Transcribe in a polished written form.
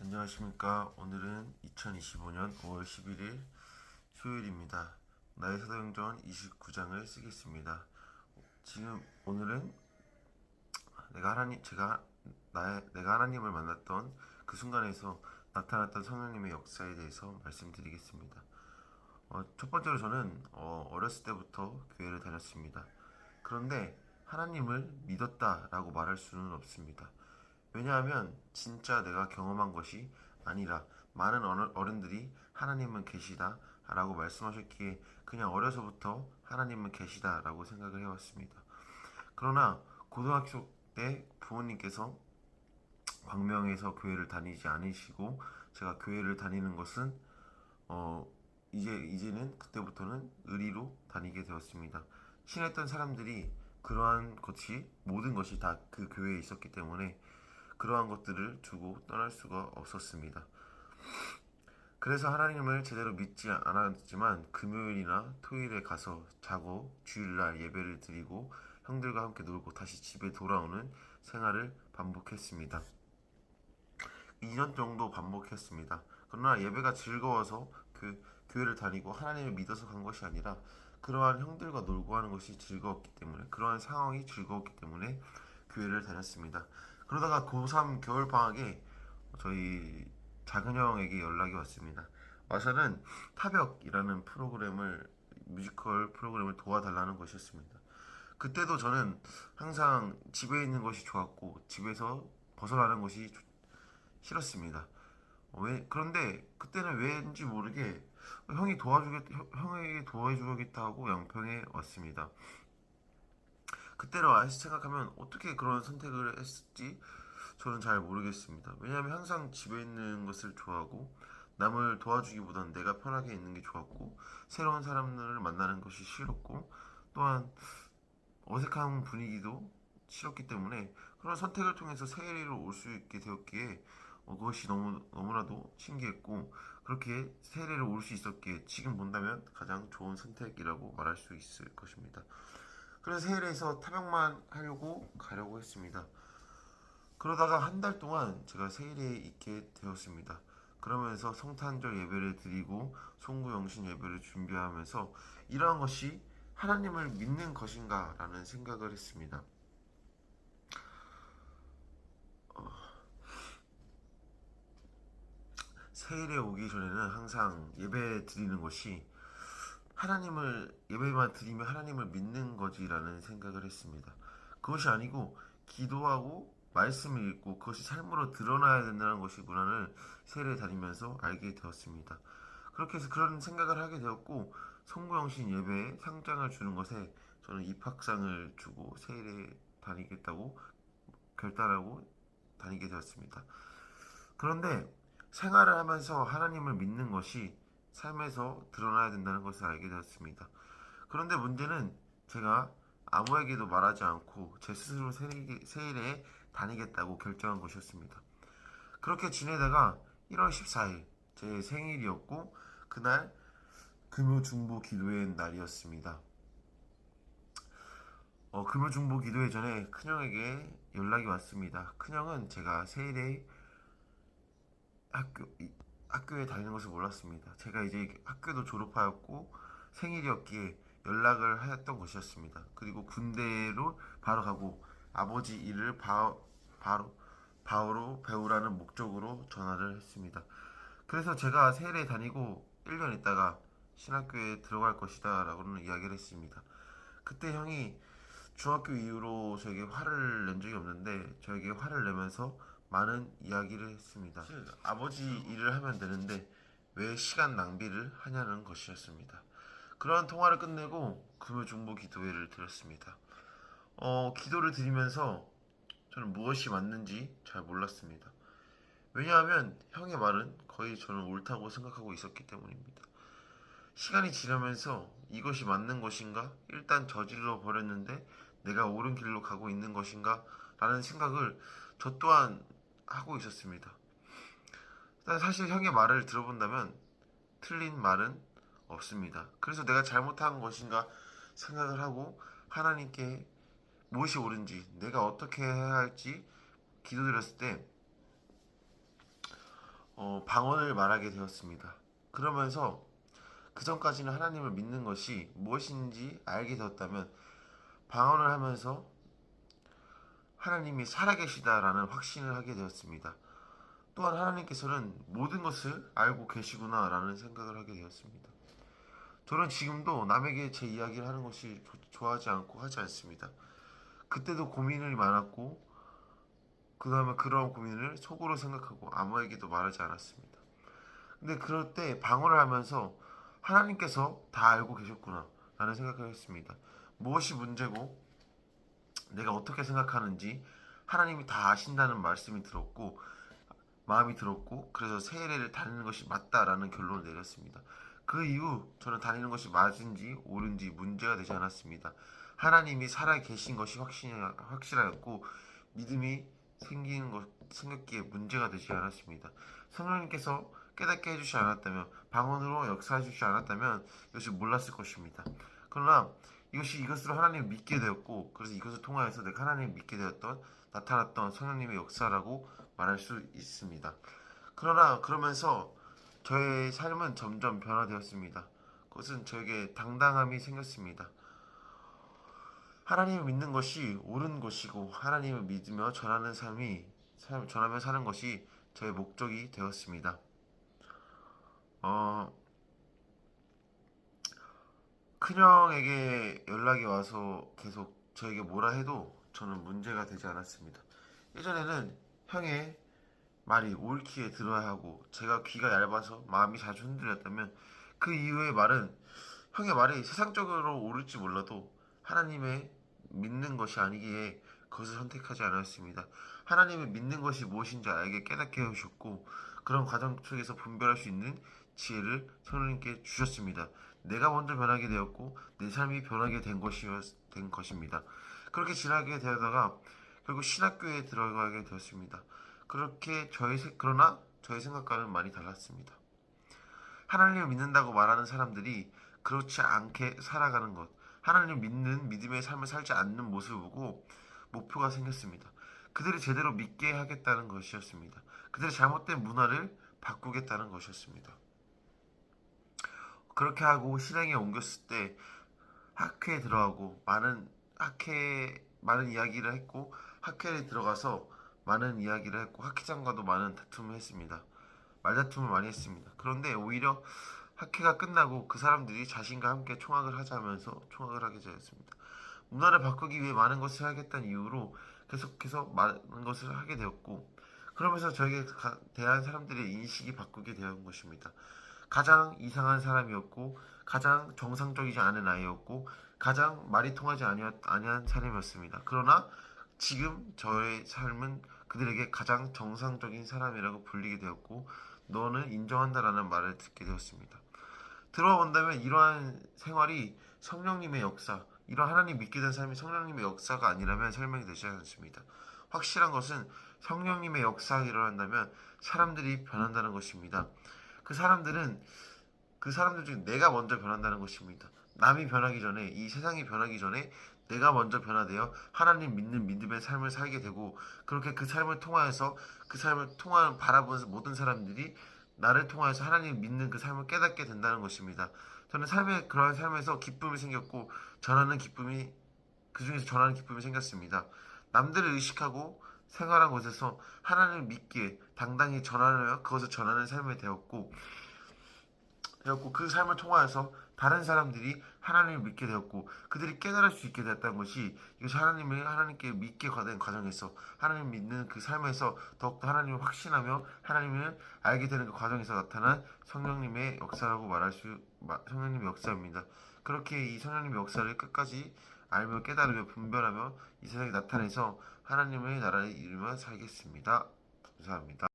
안녕하십니까. 오늘은 2025년 5월 11일 수요일입니다. 나의 사도행전 29장을 쓰겠습니다. 지금 오늘은 내가 하나님을 만났던 그 순간에서 나타났던 성령님의 역사에 대해서 말씀드리겠습니다. 첫 번째로 저는 어렸을 때부터 교회를 다녔습니다. 그런데 하나님을 믿었다라고 말할 수는 없습니다. 왜냐하면 진짜 내가 경험한 것이 아니라 많은 어른들이 하나님은 계시다 라고 말씀하셨기에 그냥 어려서부터 하나님은 계시다 라고 생각을 해왔습니다. 그러나 고등학교 때 부모님께서 광명에서 교회를 다니지 않으시고 제가 교회를 다니는 것은 어 이제는 그때부터는 의리로 다니게 되었습니다. 친했던 사람들이 그러한 것이 모든 것이 다 그 교회에 있었기 때문에 그러한 것들을 두고 떠날 수가 없었습니다. 그래서 하나님을 제대로 믿지 않았지만 금요일이나 토요일에 가서 자고 주일날 예배를 드리고 형들과 함께 놀고 다시 집에 돌아오는 생활을 반복했습니다. 2년 정도 반복했습니다. 그러나 예배가 즐거워서 그 교회를 다니고 하나님을 믿어서 간 것이 아니라 그러한 형들과 놀고 하는 것이 즐거웠기 때문에 그러한 상황이 즐거웠기 때문에 교회를 다녔습니다. 그러다가 고3 겨울방학에 저희 작은 형에게 연락이 왔습니다. 와서는 타벽이라는 뮤지컬 프로그램을 도와달라는 것이었습니다. 그때도 저는 항상 집에 있는 것이 좋았고 집에서 벗어나는 것이 싫었습니다. 그런데 그때는 왠지 모르게 형에게 도와주겠다 하고 양평에 왔습니다. 그때로 다시 생각하면 어떻게 그런 선택을 했을지 저는 잘 모르겠습니다. 왜냐하면 항상 집에 있는 것을 좋아하고 남을 도와주기보다는 내가 편하게 있는 게 좋았고 새로운 사람들을 만나는 것이 싫었고 또한 어색한 분위기도 싫었기 때문에 그런 선택을 통해서 세계로 올 수 있게 되었기에 그것이 너무나도 신기했고 그렇게 세례를 올 수 있었기에 지금 본다면 가장 좋은 선택이라고 말할 수 있을 것입니다. 그래서 세일에서 타격만 하려고 가려고 했습니다. 그러다가 한 달 동안 제가 세일에 있게 되었습니다. 그러면서 성탄절 예배를 드리고 송구영신 예배를 준비하면서 이러한 것이 하나님을 믿는 것인가 라는 생각을 했습니다. 세일에 오기 전에는 항상 예배 드리는 것이 예배만 드리면 하나님을 믿는 거지라는 생각을 했습니다. 그것이 아니고 기도하고 말씀을 읽고 그것이 삶으로 드러나야 된다는 것이구나를 세례 다니면서 알게 되었습니다. 그렇게 해서 그런 생각을 하게 되었고 송구영신 예배에 상장을 주는 것에 저는 입학상을 주고 세례 다니겠다고 결단하고 다니게 되었습니다. 그런데 생활을 하면서 하나님을 믿는 것이 삶에서 드러나야 된다는 것을 알게 되었습니다. 그런데 문제는 제가 아무에게도 말하지 않고 제 스스로 세일에 다니겠다고 결정한 것이었습니다. 그렇게 지내다가 1월 14일 제 생일이었고 그날 금요중보 기도의 날이었습니다. 금요중보 기도회 전에 큰형에게 연락이 왔습니다. 큰형은 제가 세일에 학교, 학교에 다니는 것을 몰랐습니다. 제가 이제 학교도 졸업하였고 생일이었기에 연락을 하였던 것이었습니다. 그리고 군대로 바로 가고 아버지 일을 바로 배우라는 목적으로 전화를 했습니다. 그래서 제가 세일에 다니고 1년 있다가 신학교에 들어갈 것이다 라고는 이야기를 했습니다. 그때 형이 중학교 이후로 저에게 화를 낸 적이 없는데 저에게 화를 내면서 많은 이야기를 했습니다. 아버지 일을 하면 되는데 왜 시간 낭비를 하냐는 것이었습니다. 그러한 통화를 끝내고 금요중보 기도회를 드렸습니다. 기도를 드리면서 저는 무엇이 맞는지 잘 몰랐습니다. 왜냐하면 형의 말은 거의 저는 옳다고 생각하고 있었기 때문입니다. 시간이 지나면서 이것이 맞는 것인가? 일단 저질러 버렸는데 내가 옳은 길로 가고 있는 것인가? 라는 생각을 저 또한 하고 있었습니다. 사실 형의 말을 들어본다면 틀린 말은 없습니다. 그래서 내가 잘못한 것인가 생각을 하고 하나님께 무엇이 옳은지 내가 어떻게 해야 할지 기도드렸을 때 방언을 말하게 되었습니다. 그러면서 그 전까지는 하나님을 믿는 것이 무엇인지 알게 되었다면 방언을 하면서 하나님이 살아계시다라는 확신을 하게 되었습니다. 또한 하나님께서는 모든 것을 알고 계시구나라는 생각을 하게 되었습니다. 저는 지금도 남에게 제 이야기를 하는 것이 좋아하지 않고 하지 않습니다. 그때도 고민이 많았고 그 다음에 그런 고민을 속으로 생각하고 아무에게도 말하지 않았습니다. 근데 그럴 때 방언을 하면서 하나님께서 다 알고 계셨구나 라는 생각을 했습니다. 무엇이 문제고 내가 어떻게 생각하는지 하나님이 다 아신다는 말씀이 들었고 마음이 들었고 그래서 세례를 다니는 것이 맞다라는 결론을 내렸습니다. 그 이후 저는 다니는 것이 맞은지 옳은지 문제가 되지 않았습니다. 하나님이 살아 계신 것이 확실하였고 믿음이 생겼기에 문제가 되지 않았습니다. 성령님께서 깨닫게 해주지 않았다면 방언으로 역사해 주지 않았다면 이것을 몰랐을 것입니다. 그러나 이것으로 하나님을 믿게 되었고 그래서 이것을 통하여서 내가 하나님을 믿게 되었던 나타났던 성령님의 역사라고 말할 수 있습니다. 그러나 그러면서 저의 삶은 점점 변화되었습니다. 그것은 저에게 당당함이 생겼습니다. 하나님을 믿는 것이 옳은 것이고 하나님을 믿으며 전하며 사는 것이 저의 목적이 되었습니다. 어, 큰형에게 연락이 와서 계속 저에게 뭐라 해도 저는 문제가 되지 않았습니다. 예전에는 형의 말이 옳기에 들어야 하고 제가 귀가 얇아서 마음이 자주 흔들렸다면 그 이후의 말은 형의 말이 세상적으로 옳을지 몰라도 하나님의 믿는 것이 아니기에 그것을 선택하지 않았습니다. 하나님을 믿는 것이 무엇인지 알게 깨닫게 해주셨고 그런 과정 속에서 분별할 수 있는 지혜를 성령님께 주셨습니다. 내가 먼저 변하게 되었고 내 삶이 변하게 된 것입니다. 그렇게 지나게 되다가 결국 신학교에 들어가게 되었습니다. 그러나 저의 생각과는 많이 달랐습니다. 하나님을 믿는다고 말하는 사람들이 그렇지 않게 살아가는 것, 하나님을 믿는 믿음의 삶을 살지 않는 모습을 보고 목표가 생겼습니다. 그들이 제대로 믿게 하겠다는 것이었습니다. 그들의 잘못된 문화를 바꾸겠다는 것이었습니다. 그렇게 하고 실행에 옮겼을 때 학회에 들어가고 많은 이야기를 했고 학회에 들어가서 많은 이야기를 했고 학회장과도 많은 다툼을 했습니다. 말다툼을 많이 했습니다. 그런데 오히려 학회가 끝나고 그 사람들이 자신과 함께 총학을 하자면서 총학을 하게 되었습니다. 문화를 바꾸기 위해 많은 것을 하겠다는 이유로 계속해서 많은 것을 하게 되었고 그러면서 저에게 대한 사람들의 인식이 바꾸게 되는 것입니다. 가장 이상한 사람이었고 가장 정상적이지 않은 아이였고 가장 말이 통하지 아니한 사람이었습니다. 그러나 지금 저의 삶은 그들에게 가장 정상적인 사람이라고 불리게 되었고 너는 인정한다라는 말을 듣게 되었습니다. 들어와 본다면 이러한 생활이 성령님의 역사, 이러한 하나님 믿게 된 삶이 성령님의 역사가 아니라면 설명이 되지 않습니다. 확실한 것은 성령님의 역사가 일어난다면 사람들이 변한다는 것입니다. 그 사람들 중에 내가 먼저 변한다는 것입니다. 남이 변하기 전에, 이 세상이 변하기 전에 내가 먼저 변화되어 하나님 믿는 믿음의 삶을 살게 되고 그렇게 그 삶을 통하여서 그 삶을 바라보면서 모든 사람들이 나를 통하여서 하나님 믿는 그 삶을 깨닫게 된다는 것입니다. 저는 그러한 삶에서 기쁨이 생겼고 그 중에서 전하는 기쁨이 생겼습니다. 남들을 의식하고 생활한 곳에서 하나님을 믿기에 당당히 전하며 그것을 전하는 삶이 되었고 그 삶을 통하여서 다른 사람들이 하나님을 믿게 되었고 그들이 깨달을 수 있게 되었다는 것이 이것이 하나님께 믿게 된 과정에서 하나님 믿는 그 삶에서 더욱더 하나님을 확신하며 하나님을 알게 되는 그 과정에서 나타난 성령님의 성령님의 역사입니다. 그렇게 이 성령님의 역사를 끝까지 알며 깨달으며 분별하며 이 세상에 나타내서 하나님의 나라를 이루며 살겠습니다. 감사합니다.